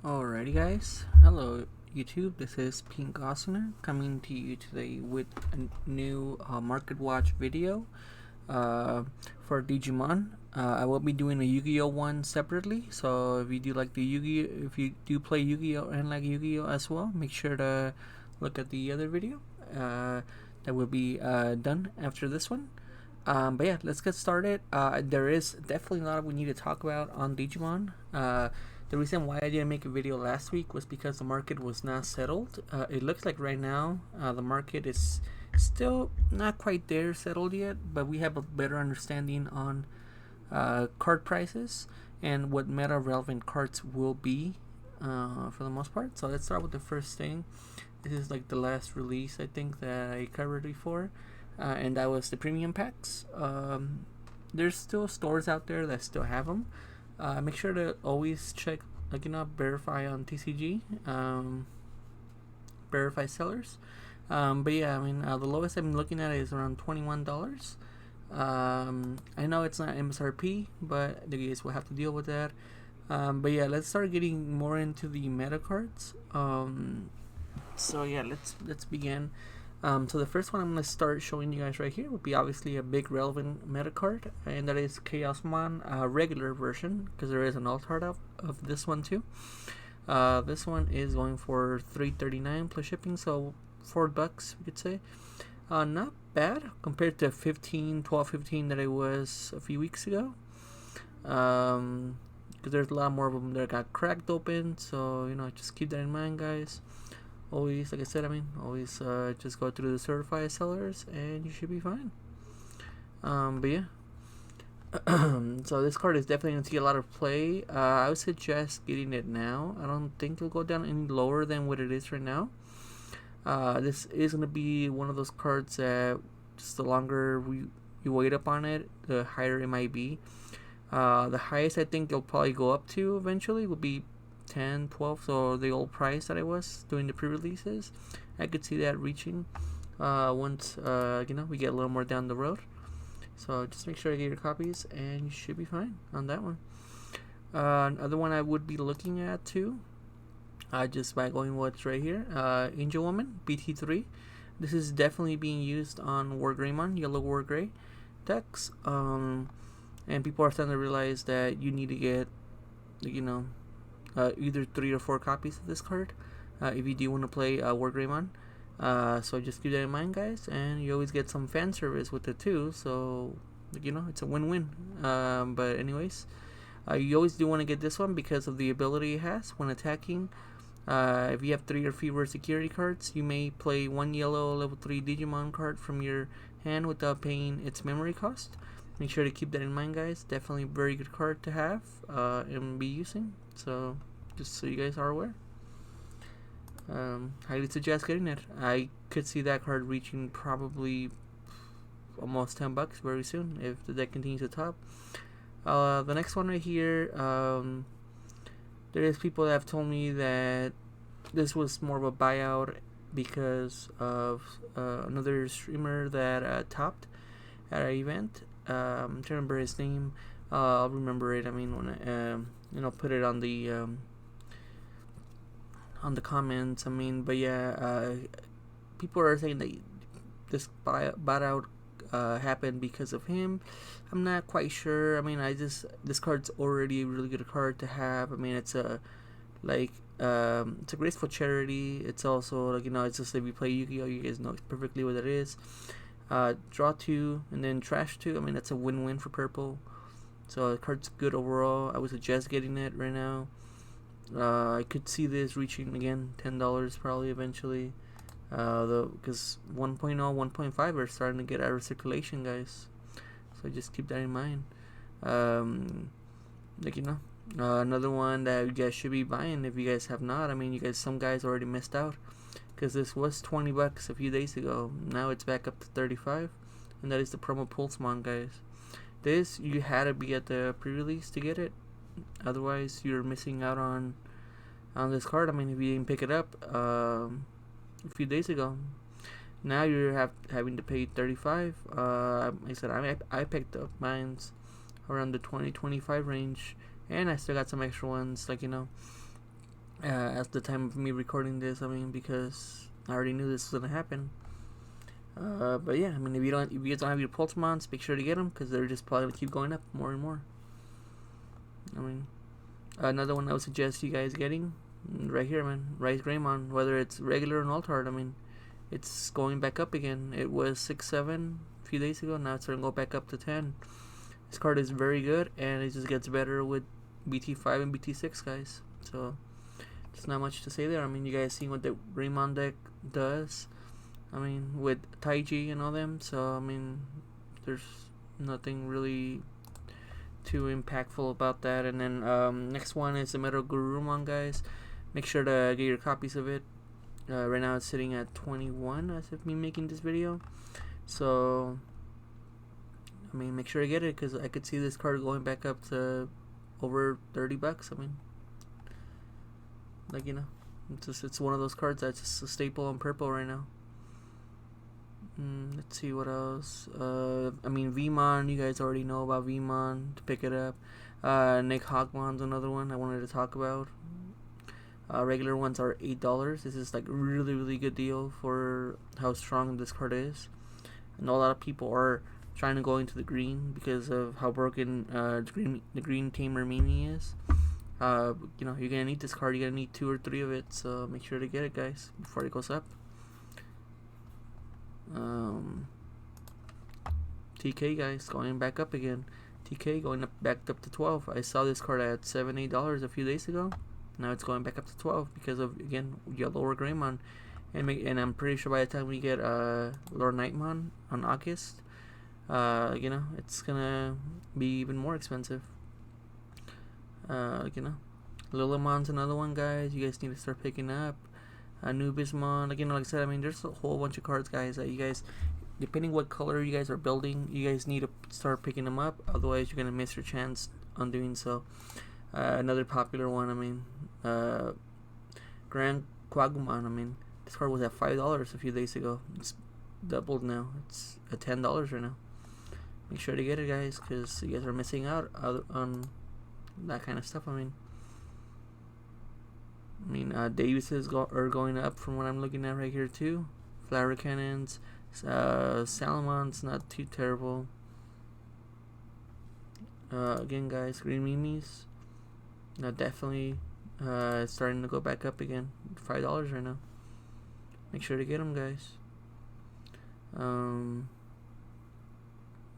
Alrighty guys, hello YouTube, this is Pink Osner coming to you today with a new market watch video for Digimon. I will be doing a Yu-Gi-Oh one separately, so if you do like the if you do play Yu-Gi-Oh and like Yu-Gi-Oh as well, make sure to look at the other video that will be done after this one. But yeah, let's get started. There is definitely a lot we need to talk about on Digimon. The reason why I didn't make a video last week was because the market was not settled. It looks like right now the market is still not quite there settled yet, but we have a better understanding on card prices and what meta relevant cards will be for the most part. So let's start with the first thing. This is like the last release I think that I covered before, and that was the premium packs. There's still stores out there that still have them. Make sure to always check, verify on TCG, verify sellers. But yeah, I mean, the lowest I'm looking at is around $21. I know it's not MSRP, but you guys will have to deal with that. But yeah, let's start getting more into the meta cards. So yeah, let's begin. So the first one I'm going to start showing you guys right here would be obviously a big relevant meta card, and that is Chaosmon regular version, because there is an alt art of this one too. This one is going for $3.39 plus shipping, so $4 we could say. Not bad compared to 12-15 that it was a few weeks ago. Because there's a lot more of them that got cracked open, so just keep that in mind, guys. Always, like I said, always just go through the certified sellers and you should be fine. But yeah. So this card is definitely going to see a lot of play. I would suggest getting it now. I don't think it'll go down any lower than what it is right now. This is going to be one of those cards that just the longer you wait up on it, the higher it might be. The highest I think it'll probably go up to eventually will be 10, 12, so the old price that I was doing the pre-releases. I could see that reaching once we get a little more down the road. So just make sure to get your copies and you should be fine on that one. Another one I would be looking at too, just by going what's right here, Angel Woman BT3. This is definitely being used on War Greymon, Yellow War Grey decks, and people are starting to realize that you need to get either 3 or 4 copies of this card if you do want to play War Greymon. So just keep that in mind, guys, and you always get some fan service with it too, so it's a win-win. But anyways, you always do want to get this one because of the ability it has when attacking. If you have 3 or fewer security cards, you may play 1 yellow level 3 Digimon card from your hand without paying its memory cost. Make sure to keep that in mind, guys. Definitely a very good card to have and be using. So just so you guys are aware, highly suggest getting it. I could see that card reaching probably almost $10 very soon if the deck continues to top. The next one right here, there is people that have told me that this was more of a buyout because of another streamer that topped at our event. I'm trying to remember his name. I'll remember it. When I put it on the comments. But yeah, people are saying that this buyout happened because of him. I'm not quite sure. This card's already a really good card to have. It's a it's a graceful charity. It's also it's just if you play Yu-Gi-Oh, you guys know perfectly what it is. Draw 2 and then trash 2. That's a win-win for purple. So the card's good overall. I would suggest getting it right now. I could see this reaching again $10 probably eventually. Because 1.0, 1.5 are starting to get out of circulation, guys. So just keep that in mind. Another one that you guys should be buying if you guys have not. Some guys already missed out, because this was $20 a few days ago. Now it's back up to 35, and that is the promo Pulsemon, guys. This, you had to be at the pre-release to get it, otherwise you're missing out on this card. If you didn't pick it up a few days ago, now you're having to pay 35. Like I said, I picked up mine's around the 20-25 range, and I still got some extra ones at the time of me recording this. I mean, because I already knew this was gonna happen. But yeah, I mean, if you guys don't have your Pulsemons, make sure to get them because they're just probably gonna keep going up more and more. I mean, another one I would suggest you guys getting right here, man, Rise Greymon. Whether it's regular or Altart, I mean, it's going back up again. It was 6-7 a few days ago. Now it's starting to go back up to 10. This card is very good, and it just gets better with BT5 and BT6, guys. So there's not much to say there. I mean, you guys seen what the Greymon deck does. I mean, with Taiji and all them. So I mean, there's nothing really too impactful about that. And then next one is the Metal Gurumon, guys. Make sure to get your copies of it. Right now it's sitting at 21 as of me making this video. So I mean, make sure to get it because I could see this card going back up to over $30. I mean, like, you know, it's one of those cards that's just a staple on purple right now. Let's see what else. I mean, Vmon, you guys already know about Vmon to pick it up. Nick Hogmon's another one I wanted to talk about. Regular ones are $8. This is like really good deal for how strong this card is. I know a lot of people are trying to go into the green because of how broken the green Tamer Mimi is. You know, you're gonna need this card. You're gonna need 2 or 3 of it. So make sure to get it, guys, before it goes up. TK, guys, going back up again. TK going back up to 12. I saw this card at $7-8 a few days ago. Now it's going back up to 12 because of, again, yellow or Greymon. And I'm pretty sure by the time we get Lord Nightmon on August, you know, it's gonna be even more expensive. You know, Lilymon's another one, guys. You guys need to start picking up. Anubismon, again, like I said, I mean, there's a whole bunch of cards, guys, that you guys, depending what color you guys are building, you guys need to start picking them up. Otherwise, you're gonna miss your chance on doing so. Another popular one, I mean, Grand Quagumon. I mean, this card was at $5 a few days ago. It's doubled now. It's at $10 right now. Make sure to get it, guys, because you guys are missing out on that kind of stuff. I mean, Davises are going up from what I'm looking at right here too. Flower Cannons, Salamon's not too terrible. Again, guys, Green Mimis, definitely starting to go back up again. $5 right now. Make sure to get them, guys. Let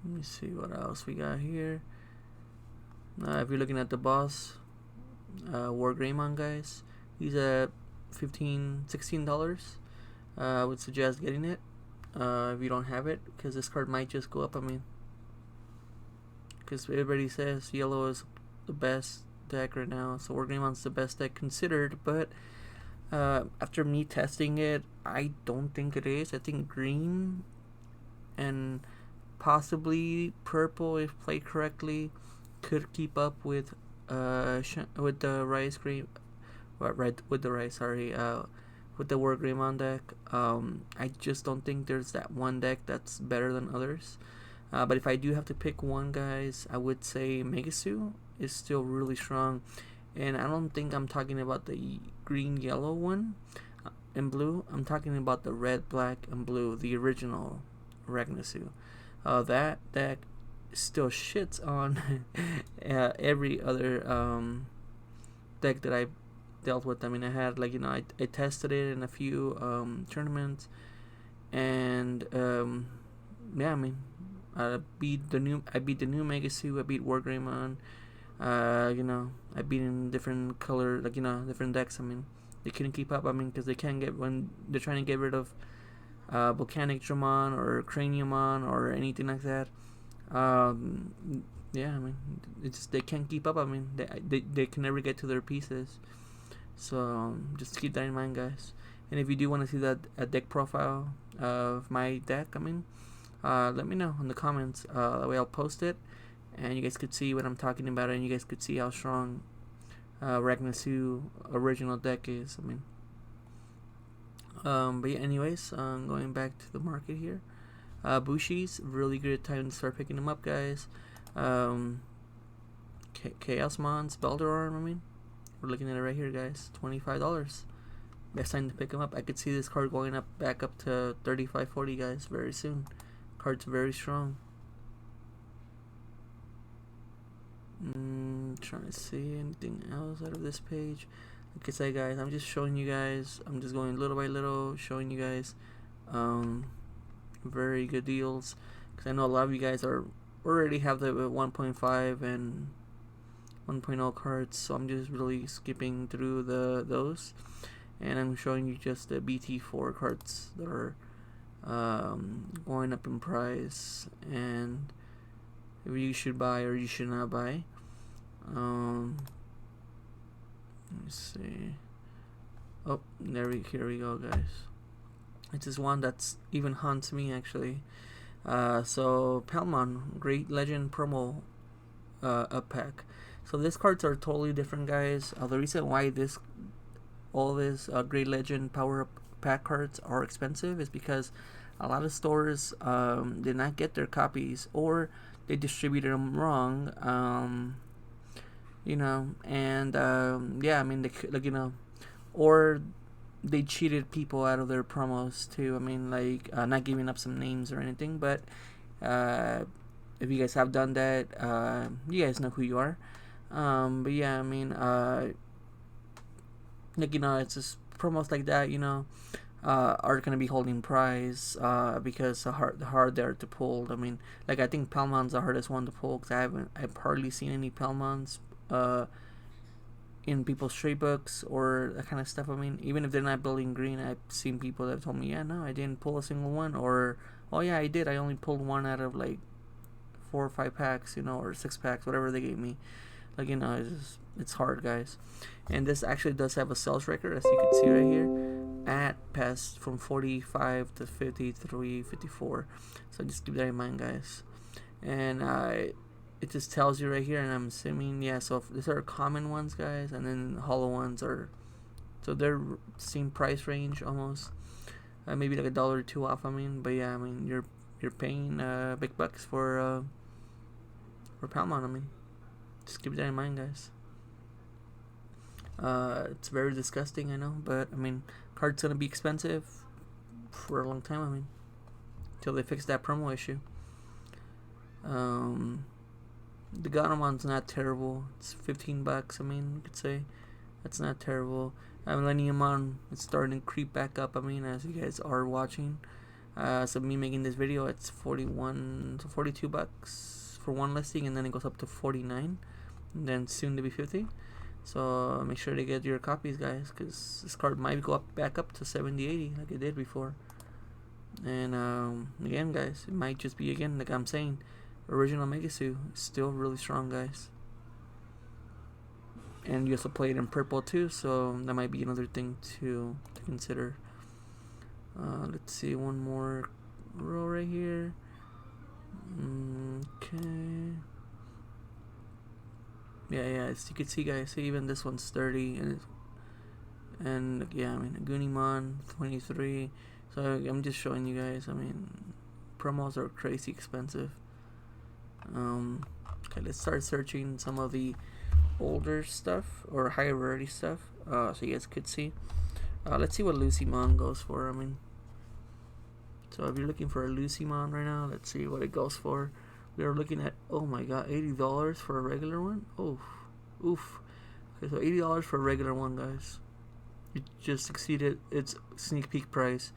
me see what else we got here. If you're looking at the boss, War Greymon, guys, he's at $16. I would suggest getting it if you don't have it, because this card might just go up. I mean, because everybody says yellow is the best deck right now, so War Greymon's the best deck considered, but after me testing it, I don't think it is. I think green and possibly purple, if played correctly, could keep up with the rice green, with the rice. Sorry, with the War Greymon deck. I just don't think there's that one deck that's better than others. But if I do have to pick one, guys, I would say Megasu is still really strong. And I don't think I'm talking about the green, yellow one and blue. I'm talking about the red, black, and blue, the original Ragnasu. That deck still shits on every other deck that I dealt with. I mean, I had, like, you know, I tested it in a few tournaments, and yeah, I mean, I beat the new Megasu. I beat War Greymon. You know, I beat in different color, like, you know, different decks. I mean, they couldn't keep up. I mean, because they can't get, when they're trying to get rid of Volcanic Dramon or Craniumon or anything like that. Yeah, I mean, it's just, they can't keep up. I mean, they can never get to their pieces. So just keep that in mind, guys. And if you do want to see that deck profile of my deck, I mean, let me know in the comments. That way I'll post it, and you guys could see what I'm talking about, and you guys could see how strong Ragnasu original deck is. I mean, but yeah, anyways, going back to the market here. Bushi's really good time to start picking them up, guys. Chaos Mons, Beldorarm, I mean, We're looking at it right here, guys. $25. Best time to pick them up. I could see this card going up back up to 35, 40, guys, very soon. Card's very strong. Trying to see anything else out of this page. Like I said, guys, I'm just showing you guys. I'm just going little by little, showing you guys very good deals. Because I know a lot of you guys are already have the 1.5 and 1.0 cards, so I'm just really skipping through those, and I'm showing you just the BT4 cards that are going up in price, and if you should buy or you should not buy. Let me see. Oh, here we go, guys. It's this one that's even haunts me, actually. So Palmon Great Legend promo up pack. So these cards are totally different, guys. The reason why all this Great Legend power up pack cards are expensive is because a lot of stores did not get their copies, or they distributed them wrong. You know, and yeah, I mean, like, you know, or they cheated people out of their promos too. I mean, like, not giving up some names or anything, but if you guys have done that, you guys know who you are. But yeah, I mean, like, you know, it's just promos like that, you know, are gonna be holding prize because the hard they're to pull. I mean, like, I think Palmon's the hardest one to pull, because I've hardly seen any Palmons in people's trade books or that kind of stuff. I mean, even if they're not building green, I've seen people that have told me, yeah, no, I didn't pull a single one, or oh yeah, I did, I only pulled one out of like 4 or 5 packs, you know, or 6 packs, whatever they gave me. Like, you know, it's hard, guys. And this actually does have a sales record, as you can see right here, at past from 45 to 53, 54. So just keep that in mind, guys. And it just tells you right here, and I'm assuming, yeah, so these are common ones, guys, and then hollow ones are, so they're same price range almost, maybe like $1 or $2 off. I mean, but yeah, I mean, you're paying big bucks for Palmon. I mean, just keep that in mind, guys. It's very disgusting, I know, but I mean, card's gonna be expensive for a long time. I mean, until they fix that promo issue. The Ganomon's not terrible. It's $15. I mean, you could say that's not terrible. Millenniumon, it's starting to creep back up. I mean, as you guys are watching. So me making this video, it's $42 for one listing, and then it goes up to 49, and then soon to be 50. So make sure to get your copies, guys, because this card might go back up to 70, 80 like it did before. And again, guys, it might just be, again, like I'm saying, original Megasu is still really strong, guys. And you also play it in purple too, so that might be another thing to consider. Let's see, one more row right here. Okay. Yeah, as you can see, guys, see, even this one's 30, and yeah, I mean, Gunimon 23. So I'm just showing you guys. I mean, promos are crazy expensive. Okay, let's start searching some of the older stuff or higher rarity stuff, so you guys could see. Let's see what Lucymon goes for. I mean, so if you're looking for a Lucymon right now, let's see what it goes for. We are looking at, oh my god, $80 for a regular one. Oof. Okay, so $80 for a regular one, guys. It just exceeded its sneak peek price.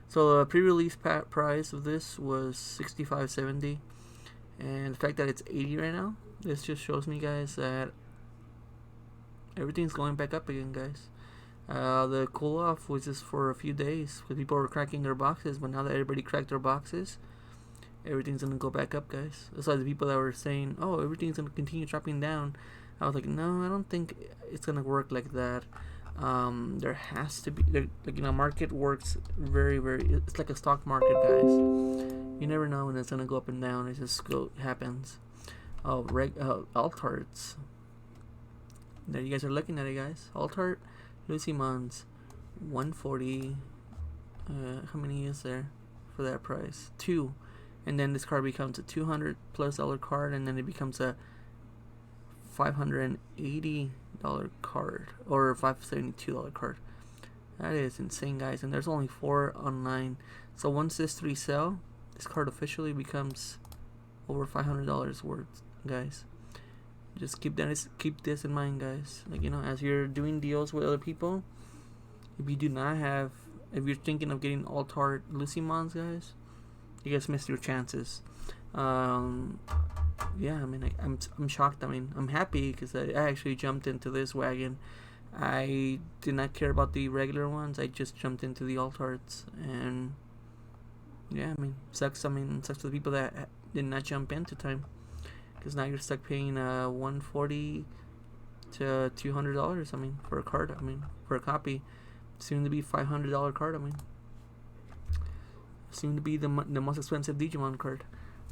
So the pre-release price of this was $65.70. And the fact that it's 80 right now, this just shows me, guys, that everything's going back up again, guys. The cool off was just for a few days because people were cracking their boxes, but now that everybody cracked their boxes, everything's gonna go back up, guys. That's why the people that were saying, oh, everything's gonna continue dropping down, I was like, no, I don't think it's gonna work like that. There has to be, like, you know, market works very, it's like a stock market, guys. You never know when it's gonna go up and down. It just happens. Alt arts. There you guys are looking at it, guys. Alt art, Lucymon's 140. How many is there for that price? 2. And then this card becomes a $200+ card, and then it becomes a $580 card or $572 card. That is insane, guys. And there's only 4 online. So once this 3 sell, this card officially becomes over $500 worth, guys. Just keep this in mind, guys. Like, you know, as you're doing deals with other people, if you're thinking of getting alt art Lucimons, guys, you guys missed your chances. Yeah, I mean, I'm shocked. I mean, I'm happy because I actually jumped into this wagon. I did not care about the regular ones. I just jumped into the alt arts, and yeah, I mean, sucks. I mean, sucks for the people that did not jump into time, because now you're stuck paying $140 to $200. I mean, for a card. I mean, for a copy, soon to be $500 card. I mean, soon to be the most expensive Digimon card.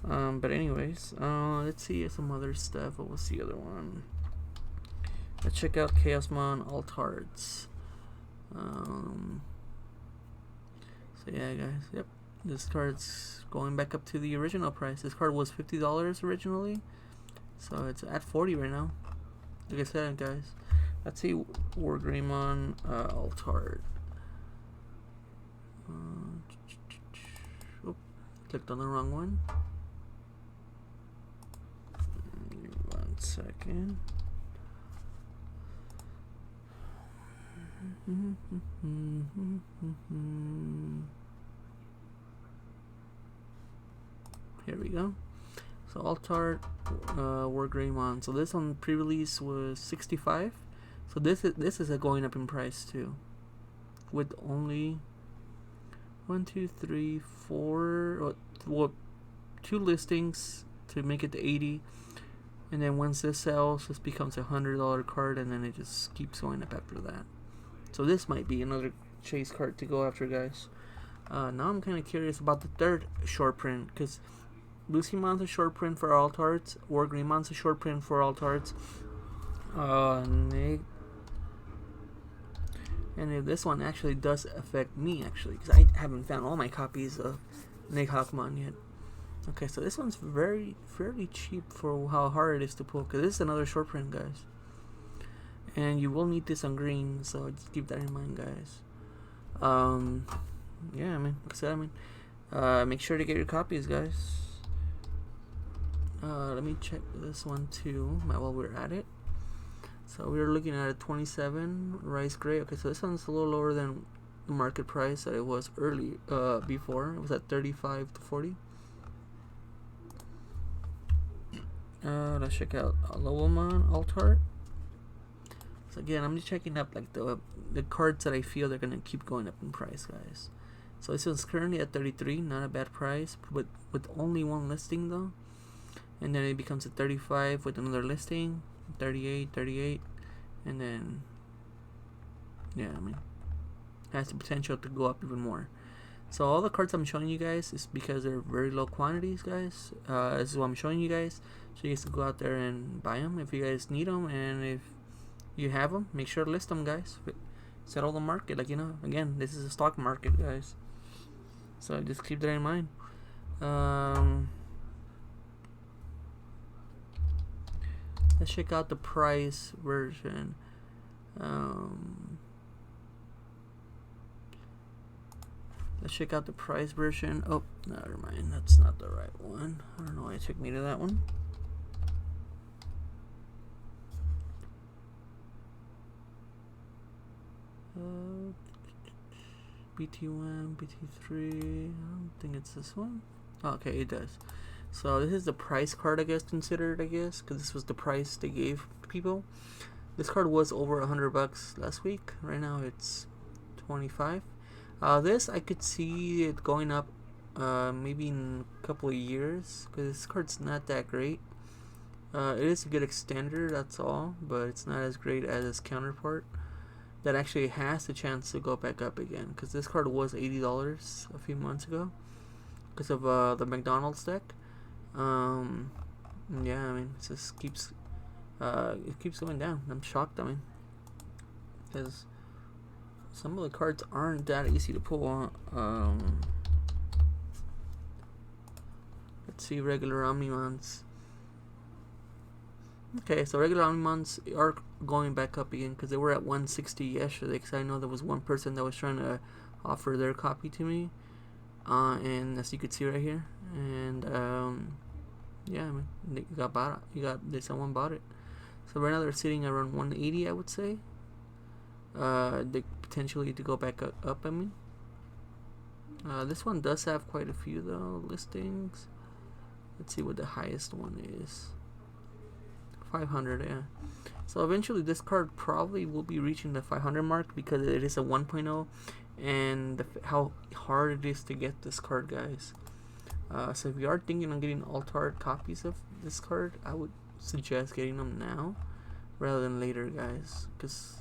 But anyways, let's see some other stuff. What was the other one? Let's check out Chaosmon alt arts. So yeah, guys. Yep, this card's going back up to the original price. This card was $50 originally, so it's at $40 right now. Like I said, guys. Let's see Wargreymon alt art. Clicked on the wrong one. One second. Here we go. So alt art Wargreymon. So this on pre-release was $65. So this is a going up in price too, with only 1, 2, 3, 4, well, 2 listings to make it to 80, and then once this sells, this becomes $100 card, and then it just keeps going up after that. So this might be another chase card to go after, guys. Now I'm kind of curious about the third short print, because Lucimon's a short print for alt arts, Wargreymon's a short print for alt arts. And if this one actually does affect me, actually, because I haven't found all my copies of Nighthawkmon yet. Okay, so this one's fairly cheap for how hard it is to pull, because this is another short print, guys. And you will need this on green, so just keep that in mind, guys. Yeah, I mean, like I said, make sure to get your copies, guys. Let me check this one too while we're at it. So we're looking at a 27 rice gray. Okay, so this one's a little lower than the market price that it was before. It was at 35 to 40. Let's check out Lowellmon alt art. So again, I'm just checking up like the cards that I feel they're gonna keep going up in price, guys. So this one's currently at 33, not a bad price, but with only 1 listing though. And then it becomes a 35 with another listing, 38, and then yeah, I mean, has the potential to go up even more. So all the cards I'm showing you guys is because they're very low quantities, guys. This is what I'm showing you guys, so you guys can go out there and buy them if you guys need them, and if you have them, make sure to list them, guys. Settle the market, like, you know. Again, this is a stock market, guys. So just keep that in mind. Let's check out the price version. Let's check out the price version. Oh, never mind. That's not the right one. I don't know why it took me to that one. BT1, BT3. I don't think it's this one. Oh, okay, it does. So this is the price card, I guess, considered, because this was the price they gave people. This card was over $100 last week. Right now it's 25. This I could see it going up maybe in a couple of years, because this card's not that great. It is a good extender, that's all, but it's not as great as its counterpart that actually has the chance to go back up again, because this card was $80 a few months ago because of the McDonald's deck. Yeah, I mean, it just keeps going down. I'm shocked, I mean, because some of the cards aren't that easy to pull. Let's see regular Omnimons. Okay, so regular Omnimons going back up again because they were at 160 yesterday. Because I know there was one person that was trying to offer their copy to me, and as you could see right here, and yeah, I mean, they got bought. Someone bought it. So right now they're sitting around 180, I would say. They potentially to go back up. I mean, this one does have quite a few though listings. Let's see what the highest one is. 500, yeah. So eventually this card probably will be reaching the 500 mark because it is a 1.0, and how hard it is to get this card, guys. So if you are thinking on getting alt art copies of this card, I would suggest getting them now rather than later, guys, because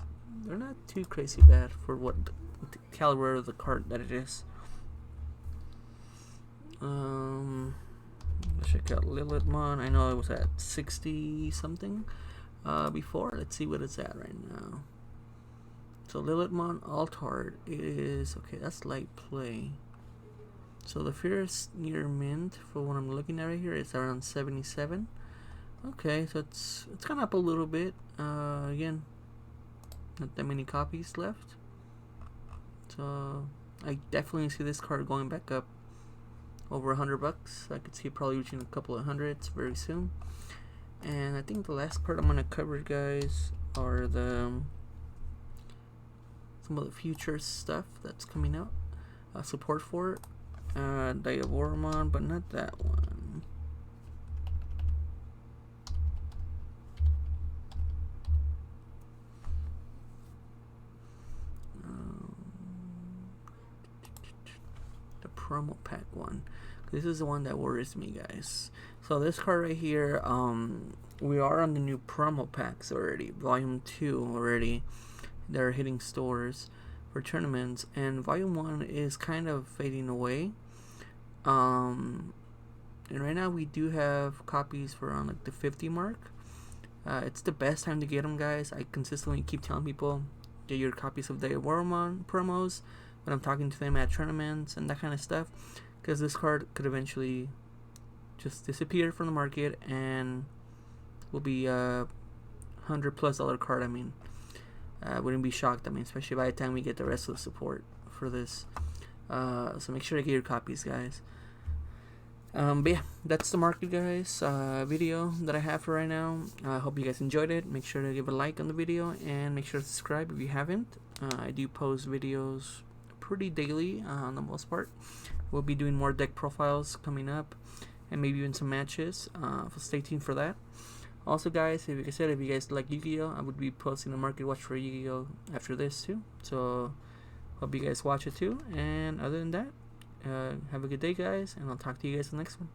they're not too crazy bad for what the caliber of the card that it is. Let's check out Lilithmon. I know it was at 60 something before. Let's see what it's at right now. So Lilithmon alt art is okay. That's light play. So the first near mint for what I'm looking at right here is around 77. Okay, so it's kind of up a little bit. Again, not that many copies left. So I definitely see this card going back up over $100. I could see it probably reaching a couple of hundreds very soon. And I think the last card I'm gonna cover, guys, are some of the future stuff that's coming out. Support for it. Diaboromon, but not that one. The promo pack one. This is the one that worries me, guys. So this card right here, we are on the new promo packs already. Volume 2 already. They're hitting stores for tournaments, and Volume 1 is kind of fading away. And right now we do have copies for around like the 50 mark. It's the best time to get them, guys. I consistently keep telling people, get your copies of the Warmon promos when I'm talking to them at tournaments and that kind of stuff, because this card could eventually just disappear from the market and will be a $100+ card. I mean, I wouldn't be shocked. I mean, especially by the time we get the rest of the support for this. So make sure to get your copies, guys. But yeah, that's the market, guys, video that I have for right now. I hope you guys enjoyed it. Make sure to give a like on the video and make sure to subscribe if you haven't. I do post videos pretty daily on the most part. We'll be doing more deck profiles coming up and maybe even some matches, so stay tuned for that. Also, guys, like I said, if you guys like Yu-Gi-Oh, I would be posting a market watch for Yu-Gi-Oh after this too, so hope you guys watch it too. And other than that, have a good day, guys, and I'll talk to you guys in the next one.